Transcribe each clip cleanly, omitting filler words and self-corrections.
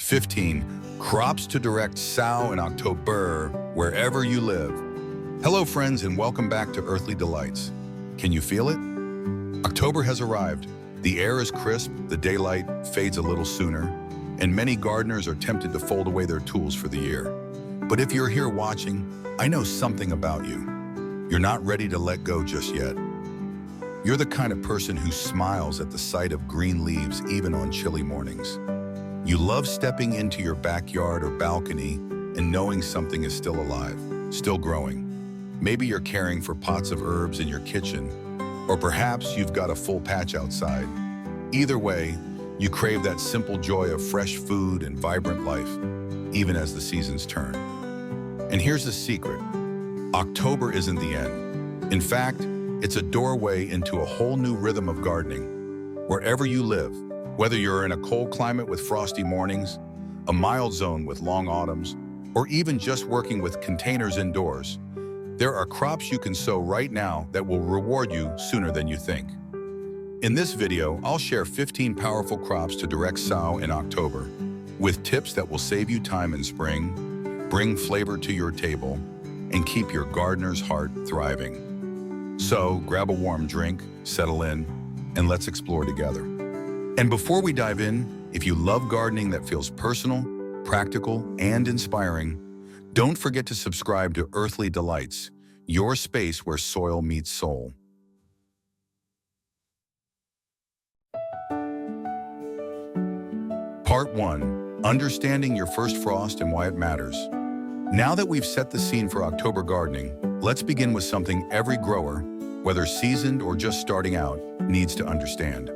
15 crops to direct sow in October wherever you live. Hello friends and welcome back to Earthly Delights. Can you feel it? October has arrived. The air is crisp, the daylight fades a little sooner, and many gardeners are tempted to fold away their tools for the year. But if you're here watching, I know something about you. You're not ready to let go just yet. You're the kind of person who smiles at the sight of green leaves even on chilly mornings. You love stepping into your backyard or balcony and knowing something is still alive, still growing. Maybe you're caring for pots of herbs in your kitchen, or perhaps you've got a full patch outside. Either way, you crave that simple joy of fresh food and vibrant life, even as the seasons turn. And here's the secret. October isn't the end. In fact, it's a doorway into a whole new rhythm of gardening. Wherever you live, whether you're in a cold climate with frosty mornings, a mild zone with long autumns, or even just working with containers indoors, there are crops you can sow right now that will reward you sooner than you think. In this video, I'll share 15 powerful crops to direct sow in October, with tips that will save you time in spring, bring flavor to your table, and keep your gardener's heart thriving. So grab a warm drink, settle in, and let's explore together. And before we dive in, if you love gardening that feels personal, practical, and inspiring, don't forget to subscribe to Earthly Delights, your space where soil meets soul. Part 1. Understanding your first frost and why it matters. Now that we've set the scene for October gardening, let's begin with something every grower, whether seasoned or just starting out, needs to understand.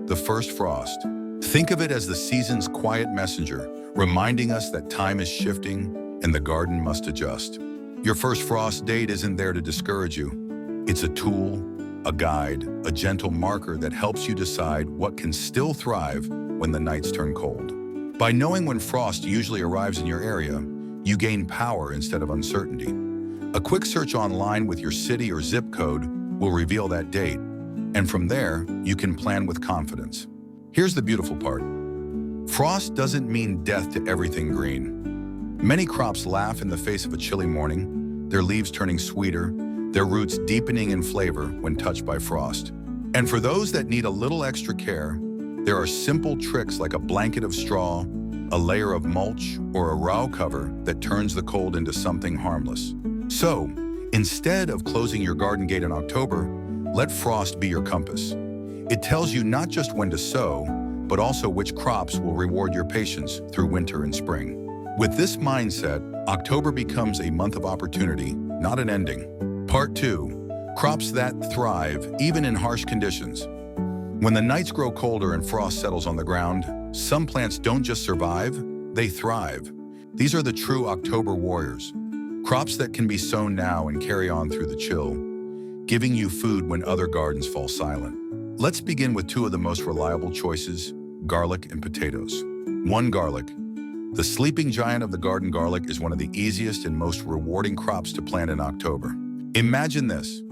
The first frost. Think of it as the season's quiet messenger, reminding us that time is shifting and the garden must adjust. Your first frost date isn't there to discourage you. It's a tool, a guide, a gentle marker that helps you decide what can still thrive when the nights turn cold. By knowing when frost usually arrives in your area, you gain power instead of uncertainty. A quick search online with your city or zip code will reveal that date, and from there, you can plan with confidence. Here's the beautiful part. Frost doesn't mean death to everything green. Many crops laugh in the face of a chilly morning, their leaves turning sweeter, their roots deepening in flavor when touched by frost. And for those that need a little extra care, there are simple tricks like a blanket of straw, a layer of mulch, or a row cover that turns the cold into something harmless. So, instead of closing your garden gate in October, let frost be your compass. It tells you not just when to sow, but also which crops will reward your patience through winter and spring. With this mindset, October becomes a month of opportunity, not an ending. Part 2. Crops that thrive even in harsh conditions. When the nights grow colder and frost settles on the ground, some plants don't just survive, they thrive. These are the true October warriors. Crops that can be sown now and carry on through the chill, giving you food when other gardens fall silent. Let's begin with two of the most reliable choices, garlic and potatoes. 1. Garlic. The sleeping giant of the garden, garlic is one of the easiest and most rewarding crops to plant in October. Imagine this.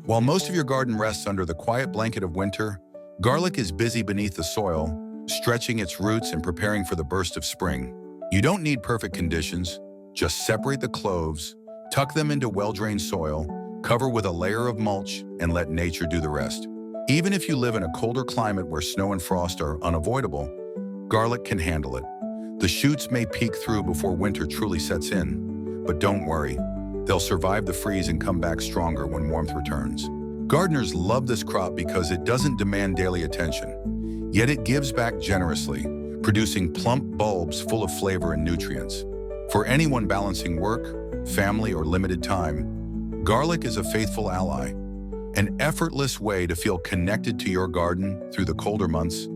While most of your garden rests under the quiet blanket of winter, garlic is busy beneath the soil, stretching its roots and preparing for the burst of spring. You don't need perfect conditions. Just separate the cloves, tuck them into well-drained soil, cover with a layer of mulch, and let nature do the rest. Even if you live in a colder climate where snow and frost are unavoidable, garlic can handle it. The shoots may peek through before winter truly sets in, but don't worry. They'll survive the freeze and come back stronger when warmth returns. Gardeners love this crop because it doesn't demand daily attention, yet it gives back generously, producing plump bulbs full of flavor and nutrients. For anyone balancing work, family, or limited time, garlic is a faithful ally, an effortless way to feel connected to your garden through the colder months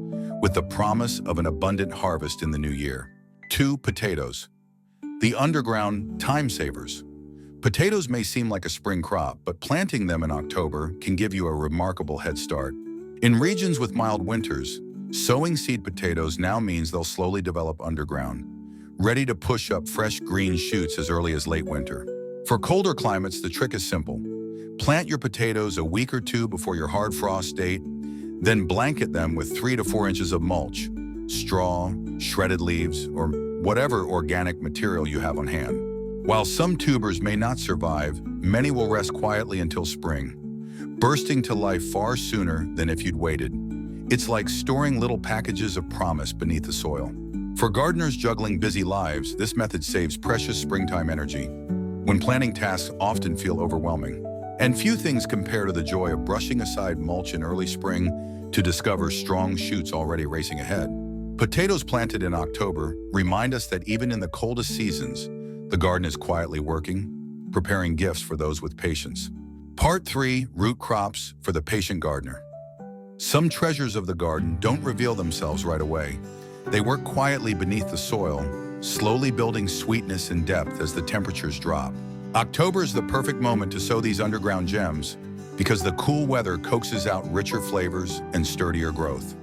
with the promise of an abundant harvest in the new year. 2. Potatoes. The underground time savers. Potatoes may seem like a spring crop, but planting them in October can give you a remarkable head start. In regions with mild winters, sowing seed potatoes now means they'll slowly develop underground, ready to push up fresh green shoots as early as late winter. For colder climates, the trick is simple. Plant your potatoes a week or two before your hard frost date, then blanket them with 3 to 4 inches of mulch, straw, shredded leaves, or whatever organic material you have on hand. While some tubers may not survive, many will rest quietly until spring, bursting to life far sooner than if you'd waited. It's like storing little packages of promise beneath the soil. For gardeners juggling busy lives, this method saves precious springtime energy, when planting tasks often feel overwhelming. And few things compare to the joy of brushing aside mulch in early spring to discover strong shoots already racing ahead. Potatoes planted in October remind us that even in the coldest seasons, the garden is quietly working, preparing gifts for those with patience. Part 3, root crops for the patient gardener. Some treasures of the garden don't reveal themselves right away. They work quietly beneath the soil, slowly building sweetness and depth as the temperatures drop. October is the perfect moment to sow these underground gems because the cool weather coaxes out richer flavors and sturdier growth.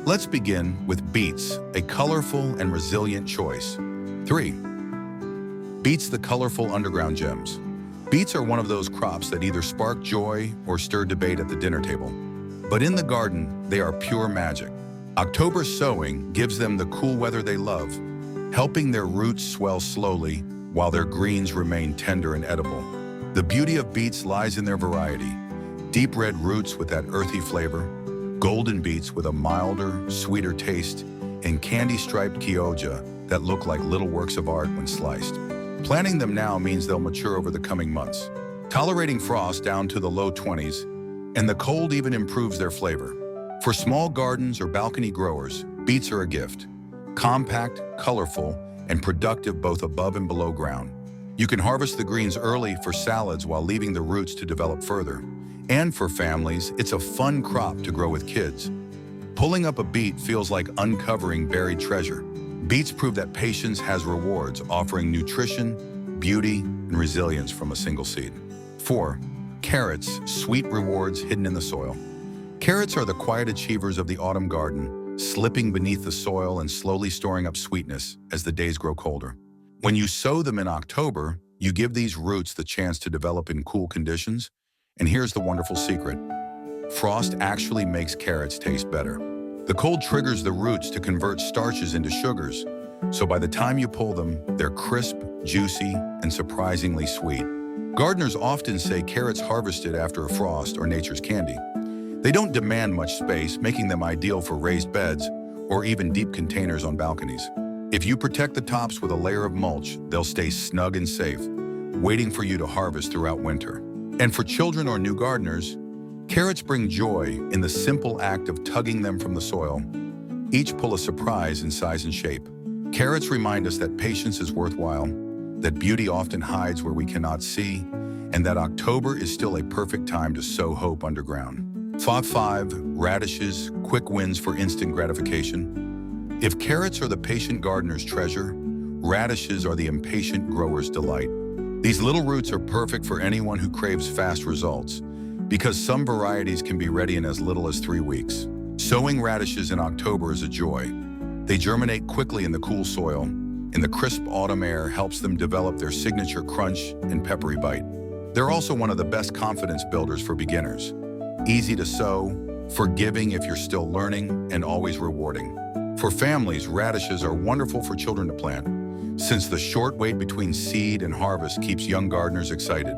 Let's begin with beets, a colorful and resilient choice. 3. Beets, the colorful underground gems. Beets are one of those crops that either spark joy or stir debate at the dinner table. But in the garden, they are pure magic. October sowing gives them the cool weather they love, helping their roots swell slowly while their greens remain tender and edible. The beauty of beets lies in their variety. Deep red roots with that earthy flavor, golden beets with a milder, sweeter taste, and candy-striped kioja that look like little works of art when sliced. Planting them now means they'll mature over the coming months, tolerating frost down to the low 20s, and the cold even improves their flavor. For small gardens or balcony growers, beets are a gift. Compact, colorful, and productive both above and below ground. You can harvest the greens early for salads while leaving the roots to develop further. And for families, it's a fun crop to grow with kids. Pulling up a beet feels like uncovering buried treasure. Beets prove that patience has rewards, offering nutrition, beauty, and resilience from a single seed. 4. Carrots, sweet rewards hidden in the soil. Carrots are the quiet achievers of the autumn garden, slipping beneath the soil and slowly storing up sweetness as the days grow colder. When you sow them in October, you give these roots the chance to develop in cool conditions. And here's the wonderful secret. Frost actually makes carrots taste better. The cold triggers the roots to convert starches into sugars, so by the time you pull them, they're crisp, juicy, and surprisingly sweet. Gardeners often say carrots harvested after a frost are nature's candy. They don't demand much space, making them ideal for raised beds or even deep containers on balconies. If you protect the tops with a layer of mulch, they'll stay snug and safe, waiting for you to harvest throughout winter. And for children or new gardeners, carrots bring joy in the simple act of tugging them from the soil. Each pull a surprise in size and shape. Carrots remind us that patience is worthwhile, that beauty often hides where we cannot see, and that October is still a perfect time to sow hope underground. 5. Radishes, quick wins for instant gratification. If carrots are the patient gardener's treasure, radishes are the impatient grower's delight. These little roots are perfect for anyone who craves fast results, because some varieties can be ready in as little as 3 weeks. Sowing radishes in October is a joy. They germinate quickly in the cool soil, and the crisp autumn air helps them develop their signature crunch and peppery bite. They're also one of the best confidence builders for beginners. Easy to sow, forgiving if you're still learning, and always rewarding. For families, radishes are wonderful for children to plant, since the short wait between seed and harvest keeps young gardeners excited.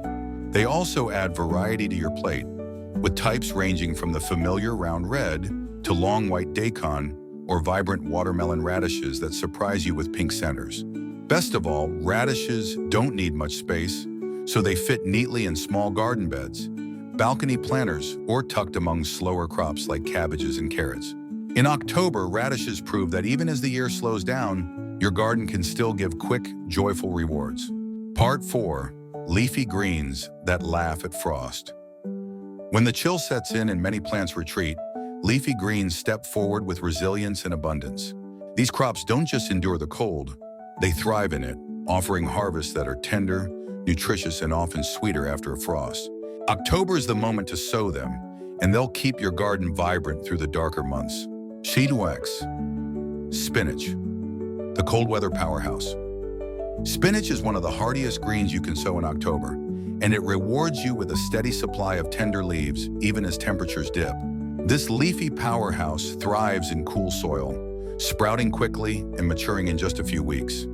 They also add variety to your plate, with types ranging from the familiar round red to long white daikon or vibrant watermelon radishes that surprise you with pink centers. Best of all, radishes don't need much space, so they fit neatly in small garden beds, balcony planters, or tucked among slower crops like cabbages and carrots. In October, radishes prove that even as the year slows down, your garden can still give quick, joyful rewards. Part 4. Leafy greens that laugh at frost. When the chill sets in and many plants retreat, leafy greens step forward with resilience and abundance. These crops don't just endure the cold, they thrive in it, offering harvests that are tender, nutritious, and often sweeter after a frost. October is the moment to sow them, and they'll keep your garden vibrant through the darker months. X. Spinach, the cold weather powerhouse. Spinach is one of the hardiest greens you can sow in October, and it rewards you with a steady supply of tender leaves even as temperatures dip. This leafy powerhouse thrives in cool soil, sprouting quickly and maturing in just a few weeks.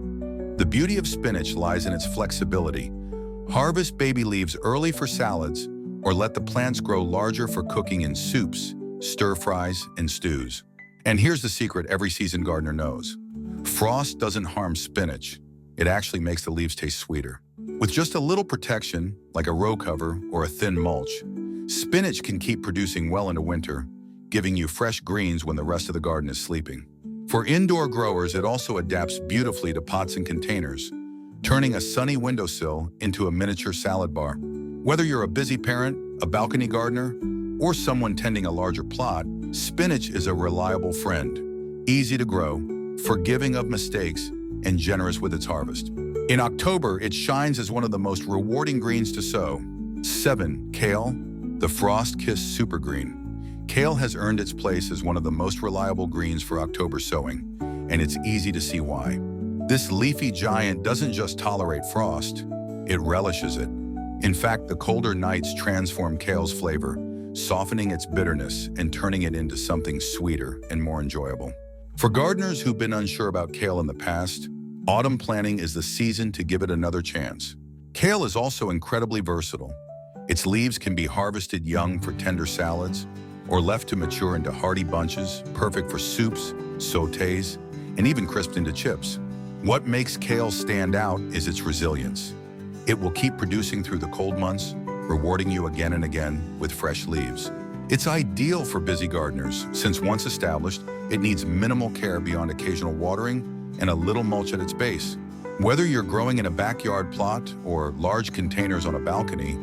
The beauty of spinach lies in its flexibility. Harvest baby leaves early for salads, or let the plants grow larger for cooking in soups, stir-fries, and stews. And here's the secret every seasoned gardener knows. Frost doesn't harm spinach. It actually makes the leaves taste sweeter. With just a little protection, like a row cover or a thin mulch, spinach can keep producing well into winter, giving you fresh greens when the rest of the garden is sleeping. For indoor growers, it also adapts beautifully to pots and containers, turning a sunny windowsill into a miniature salad bar. Whether you're a busy parent, a balcony gardener, or someone tending a larger plot, spinach is a reliable friend, easy to grow, forgiving of mistakes, and generous with its harvest. In October, it shines as one of the most rewarding greens to sow. 7. Kale, the frost-kissed super green. Kale has earned its place as one of the most reliable greens for October sowing, and it's easy to see why. This leafy giant doesn't just tolerate frost, it relishes it. In fact, the colder nights transform kale's flavor, softening its bitterness and turning it into something sweeter and more enjoyable. For gardeners who've been unsure about kale in the past, autumn planting is the season to give it another chance. Kale is also incredibly versatile. Its leaves can be harvested young for tender salads, or left to mature into hearty bunches, perfect for soups, sautés, and even crisped into chips. What makes kale stand out is its resilience. It will keep producing through the cold months, rewarding you again and again with fresh leaves. It's ideal for busy gardeners, since once established, it needs minimal care beyond occasional watering and a little mulch at its base. Whether you're growing in a backyard plot or large containers on a balcony,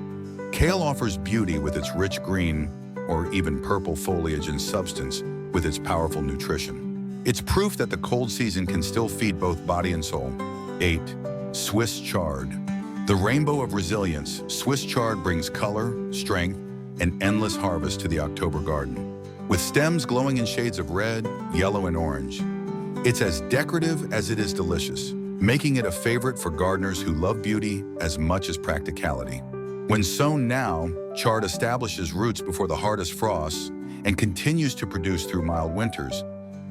kale offers beauty with its rich green or even purple foliage and substance with its powerful nutrition. It's proof that the cold season can still feed both body and soul. 8. Swiss chard. The rainbow of resilience, Swiss chard brings color, strength, and endless harvest to the October garden. With stems glowing in shades of red, yellow, and orange, it's as decorative as it is delicious, making it a favorite for gardeners who love beauty as much as practicality. When sown now, chard establishes roots before the hardest frosts and continues to produce through mild winters,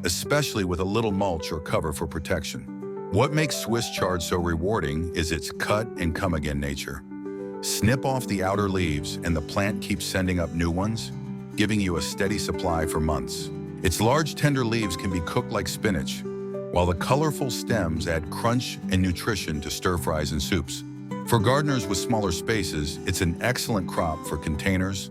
especially with a little mulch or cover for protection. What makes Swiss chard so rewarding is its cut-and-come-again nature. Snip off the outer leaves and the plant keeps sending up new ones, giving you a steady supply for months. Its large, tender leaves can be cooked like spinach, while the colorful stems add crunch and nutrition to stir-fries and soups. For gardeners with smaller spaces, it's an excellent crop for containers,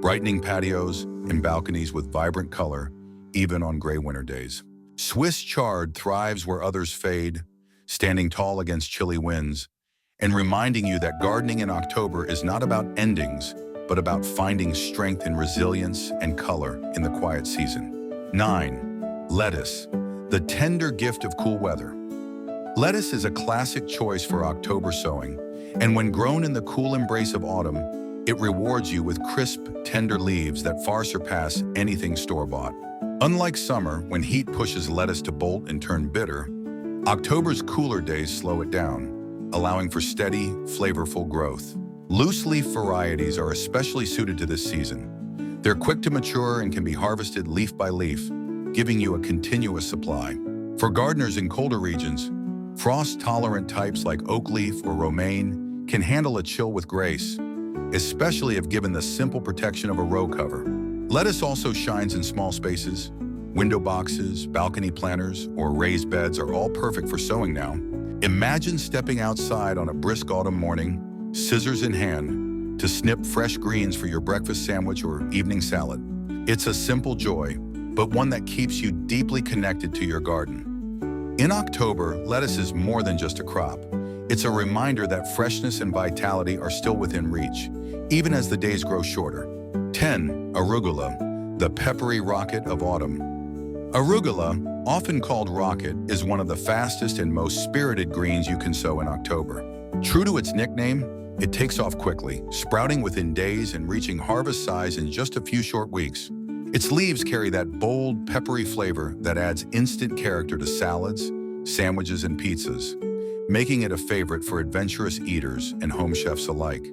brightening patios, and balconies with vibrant color, even on gray winter days. Swiss chard thrives where others fade, standing tall against chilly winds, and reminding you that gardening in October is not about endings, but about finding strength in resilience and color in the quiet season. 9. Lettuce, the tender gift of cool weather. Lettuce is a classic choice for October sowing, and when grown in the cool embrace of autumn, it rewards you with crisp, tender leaves that far surpass anything store-bought. Unlike summer, when heat pushes lettuce to bolt and turn bitter, October's cooler days slow it down, allowing for steady, flavorful growth. Loose-leaf varieties are especially suited to this season. They're quick to mature and can be harvested leaf by leaf, giving you a continuous supply. For gardeners in colder regions, frost-tolerant types like oak leaf or romaine can handle a chill with grace, especially if given the simple protection of a row cover. Lettuce also shines in small spaces. Window boxes, balcony planters, or raised beds are all perfect for sowing now. Imagine stepping outside on a brisk autumn morning, scissors in hand, to snip fresh greens for your breakfast sandwich or evening salad. It's a simple joy, but one that keeps you deeply connected to your garden. In October, lettuce is more than just a crop. It's a reminder that freshness and vitality are still within reach, even as the days grow shorter. 10. Arugula, the peppery rocket of autumn. Arugula, often called rocket, is one of the fastest and most spirited greens you can sow in October. True to its nickname, it takes off quickly, sprouting within days and reaching harvest size in just a few short weeks. Its leaves carry that bold, peppery flavor that adds instant character to salads, sandwiches, and pizzas, making it a favorite for adventurous eaters and home chefs alike.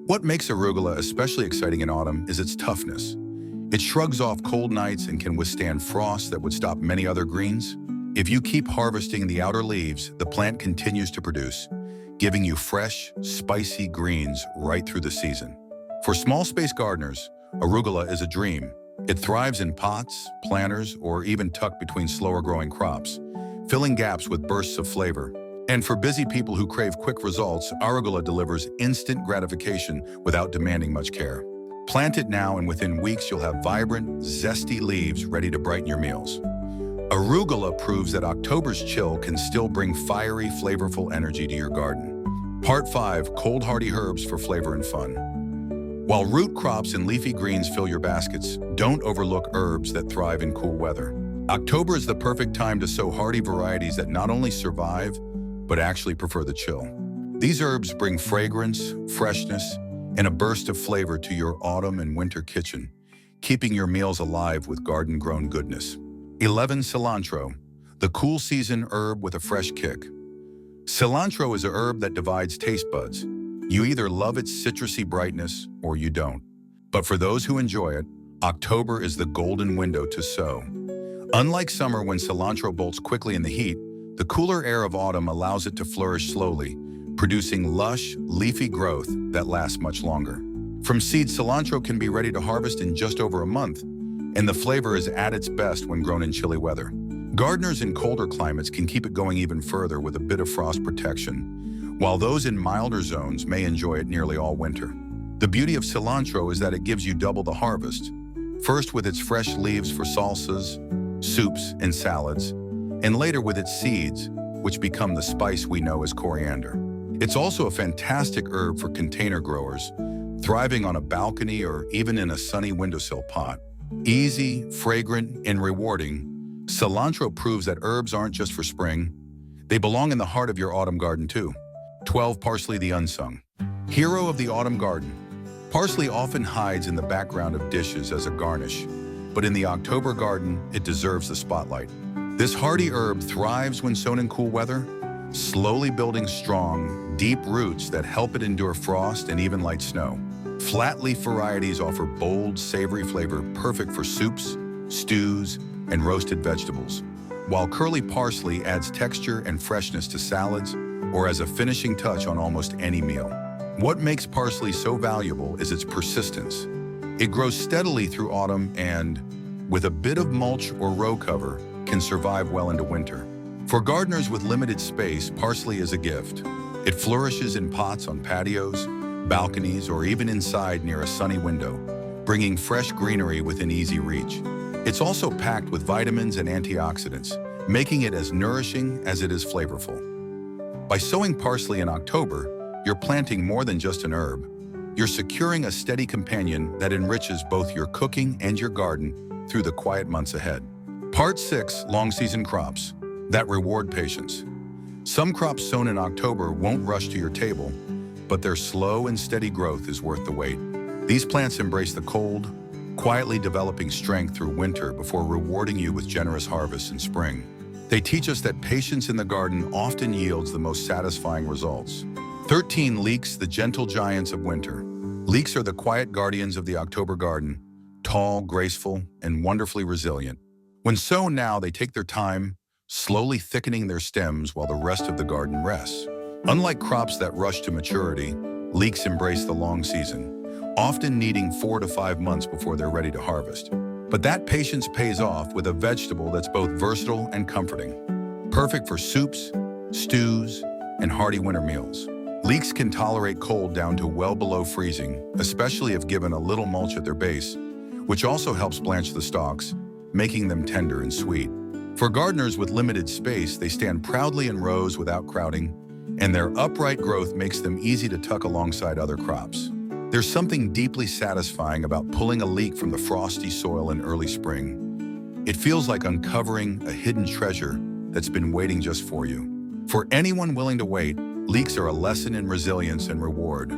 What makes arugula especially exciting in autumn is its toughness. It shrugs off cold nights and can withstand frost that would stop many other greens. If you keep harvesting the outer leaves, the plant continues to produce, giving you fresh, spicy greens right through the season. For small space gardeners, arugula is a dream. It thrives in pots, planters, or even tucked between slower growing crops, filling gaps with bursts of flavor. And for busy people who crave quick results, arugula delivers instant gratification without demanding much care. Plant it now and within weeks you'll have vibrant, zesty leaves ready to brighten your meals. Arugula proves that October's chill can still bring fiery, flavorful energy to your garden. Part 5, cold hardy herbs for flavor and fun. While root crops and leafy greens fill your baskets, don't overlook herbs that thrive in cool weather. October is the perfect time to sow hardy varieties that not only survive, but actually prefer the chill. These herbs bring fragrance, freshness, and a burst of flavor to your autumn and winter kitchen, keeping your meals alive with garden-grown goodness. 11. Cilantro, the cool season herb with a fresh kick. Cilantro is a herb that divides taste buds. You either love its citrusy brightness or you don't. But for those who enjoy it, October is the golden window to sow. Unlike summer when cilantro bolts quickly in the heat, the cooler air of autumn allows it to flourish slowly, producing lush, leafy growth that lasts much longer. From seed, cilantro can be ready to harvest in just over a month, and the flavor is at its best when grown in chilly weather. Gardeners in colder climates can keep it going even further with a bit of frost protection, while those in milder zones may enjoy it nearly all winter. The beauty of cilantro is that it gives you double the harvest, first with its fresh leaves for salsas, soups, and salads, and later with its seeds, which become the spice we know as coriander. It's also a fantastic herb for container growers, thriving on a balcony or even in a sunny windowsill pot. Easy, fragrant, and rewarding, cilantro proves that herbs aren't just for spring. They belong in the heart of your autumn garden too. 12. Parsley, the unsung hero of the autumn garden. Parsley often hides in the background of dishes as a garnish, but in the October garden, it deserves the spotlight. This hardy herb thrives when sown in cool weather, slowly building strong, deep roots that help it endure frost and even light snow. Flat leaf varieties offer bold, savory flavor perfect for soups, stews, and roasted vegetables, while curly parsley adds texture and freshness to salads or as a finishing touch on almost any meal. What makes parsley so valuable is its persistence. It grows steadily through autumn and, with a bit of mulch or row cover, can survive well into winter. For gardeners with limited space, parsley is a gift. It flourishes in pots on patios, balconies, or even inside near a sunny window, bringing fresh greenery within easy reach. It's also packed with vitamins and antioxidants, making it as nourishing as it is flavorful. By sowing parsley in October, you're planting more than just an herb. You're securing a steady companion that enriches both your cooking and your garden through the quiet months ahead. Part 6, long season crops that reward patience. Some crops sown in October won't rush to your table, but their slow and steady growth is worth the wait. These plants embrace the cold, quietly developing strength through winter before rewarding you with generous harvests in spring. They teach us that patience in the garden often yields the most satisfying results. 13. Leeks, the gentle giants of winter. Leeks are the quiet guardians of the October garden, tall, graceful, and wonderfully resilient. When sown now, they take their time, slowly thickening their stems while the rest of the garden rests. Unlike crops that rush to maturity, leeks embrace the long season, often needing 4 to 5 months before they're ready to harvest. But that patience pays off with a vegetable that's both versatile and comforting, perfect for soups, stews, and hearty winter meals. Leeks can tolerate cold down to well below freezing, especially if given a little mulch at their base, which also helps blanch the stalks, making them tender and sweet. For gardeners with limited space, they stand proudly in rows without crowding, and their upright growth makes them easy to tuck alongside other crops. There's something deeply satisfying about pulling a leek from the frosty soil in early spring. It feels like uncovering a hidden treasure that's been waiting just for you. For anyone willing to wait, leeks are a lesson in resilience and reward,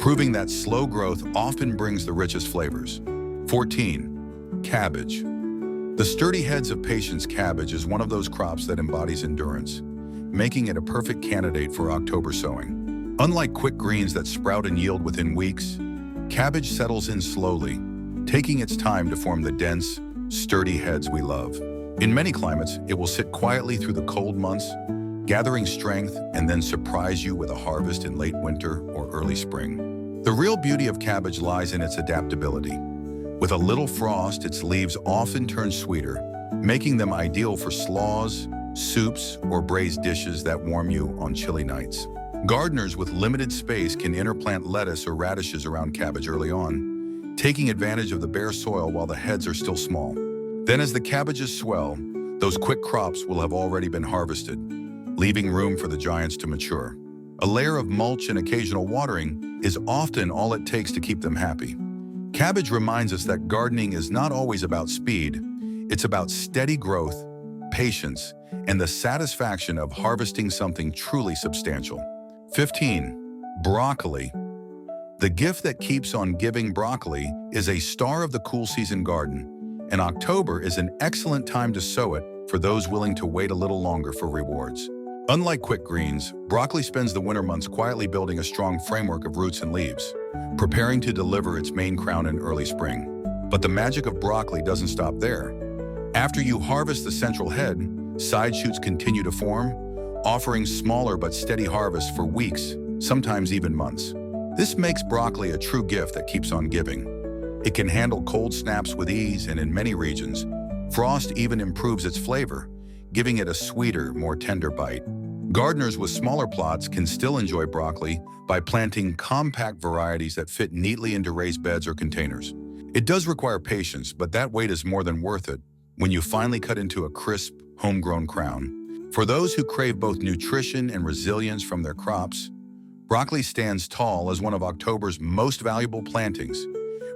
proving that slow growth often brings the richest flavors. 14. Cabbage. The sturdy heads of patience cabbage is one of those crops that embodies endurance, making it a perfect candidate for October sowing. Unlike quick greens that sprout and yield within weeks, cabbage settles in slowly, taking its time to form the dense, sturdy heads we love. In many climates, it will sit quietly through the cold months, gathering strength and then surprise you with a harvest in late winter or early spring. The real beauty of cabbage lies in its adaptability. With a little frost, its leaves often turn sweeter, making them ideal for slaws, soups, or braised dishes that warm you on chilly nights. Gardeners with limited space can interplant lettuce or radishes around cabbage early on, taking advantage of the bare soil while the heads are still small. Then as the cabbages swell, those quick crops will have already been harvested, leaving room for the giants to mature. A layer of mulch and occasional watering is often all it takes to keep them happy. Cabbage reminds us that gardening is not always about speed. It's about steady growth, patience, and the satisfaction of harvesting something truly substantial. 15. Broccoli. The gift that keeps on giving. Broccoli is a star of the cool season garden, and October is an excellent time to sow it for those willing to wait a little longer for rewards. Unlike quick greens, broccoli spends the winter months quietly building a strong framework of roots and leaves, preparing to deliver its main crown in early spring. But the magic of broccoli doesn't stop there. After you harvest the central head, side shoots continue to form, offering smaller but steady harvests for weeks, sometimes even months. This makes broccoli a true gift that keeps on giving. It can handle cold snaps with ease, and in many regions, frost even improves its flavor, giving it a sweeter, more tender bite. Gardeners with smaller plots can still enjoy broccoli by planting compact varieties that fit neatly into raised beds or containers. It does require patience, but that wait is more than worth it when you finally cut into a crisp, homegrown crown. For those who crave both nutrition and resilience from their crops, broccoli stands tall as one of October's most valuable plantings,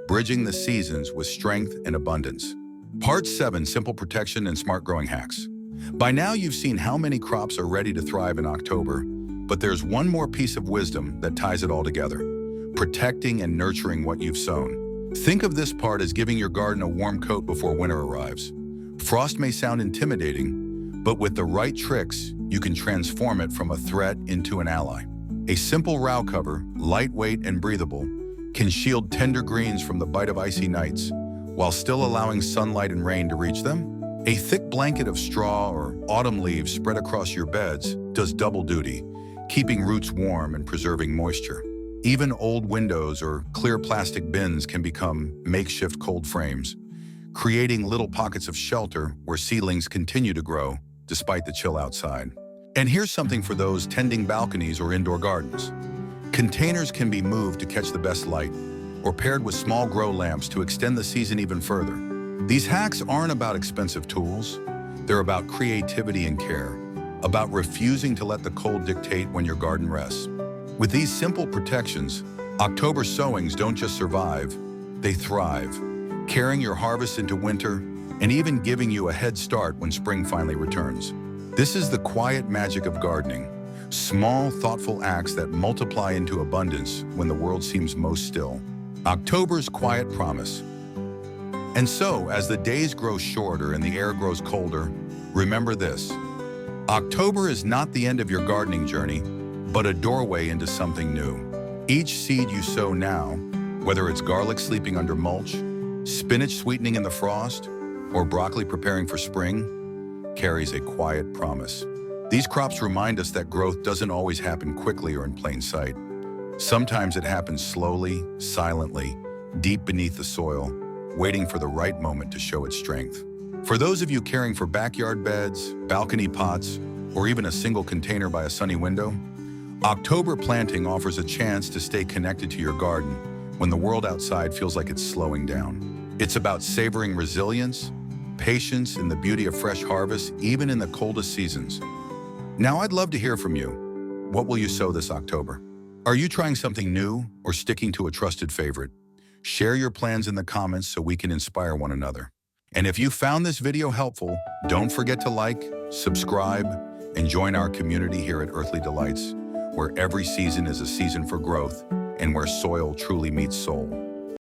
bridging the seasons with strength and abundance. Part 7. Simple protection and smart growing hacks. By now you've seen how many crops are ready to thrive in October, but there's one more piece of wisdom that ties it all together: protecting and nurturing what you've sown. Think of this part as giving your garden a warm coat before winter arrives. Frost may sound intimidating, but with the right tricks, you can transform it from a threat into an ally. A simple row cover, lightweight and breathable, can shield tender greens from the bite of icy nights, while still allowing sunlight and rain to reach them. A thick blanket of straw or autumn leaves spread across your beds does double duty, keeping roots warm and preserving moisture. Even old windows or clear plastic bins can become makeshift cold frames, creating little pockets of shelter where seedlings continue to grow despite the chill outside. And here's something for those tending balconies or indoor gardens. Containers can be moved to catch the best light, or paired with small grow lamps to extend the season even further. These hacks aren't about expensive tools. They're about creativity and care, about refusing to let the cold dictate when your garden rests. With these simple protections, October sowings don't just survive, they thrive, carrying your harvest into winter and even giving you a head start when spring finally returns. This is the quiet magic of gardening, small, thoughtful acts that multiply into abundance when the world seems most still. October's quiet promise. And so, as the days grow shorter and the air grows colder, remember this: October is not the end of your gardening journey, but a doorway into something new. Each seed you sow now, whether it's garlic sleeping under mulch, spinach sweetening in the frost, or broccoli preparing for spring, carries a quiet promise. These crops remind us that growth doesn't always happen quickly or in plain sight. Sometimes it happens slowly, silently, deep beneath the soil, waiting for the right moment to show its strength. For those of you caring for backyard beds, balcony pots, or even a single container by a sunny window, October planting offers a chance to stay connected to your garden when the world outside feels like it's slowing down. It's about savoring resilience, patience, and the beauty of fresh harvest, even in the coldest seasons. Now I'd love to hear from you. What will you sow this October? Are you trying something new or sticking to a trusted favorite? Share your plans in the comments so we can inspire one another. And if you found this video helpful, don't forget to like, subscribe, and join our community here at Earthly Delights, where every season is a season for growth and where soil truly meets soul.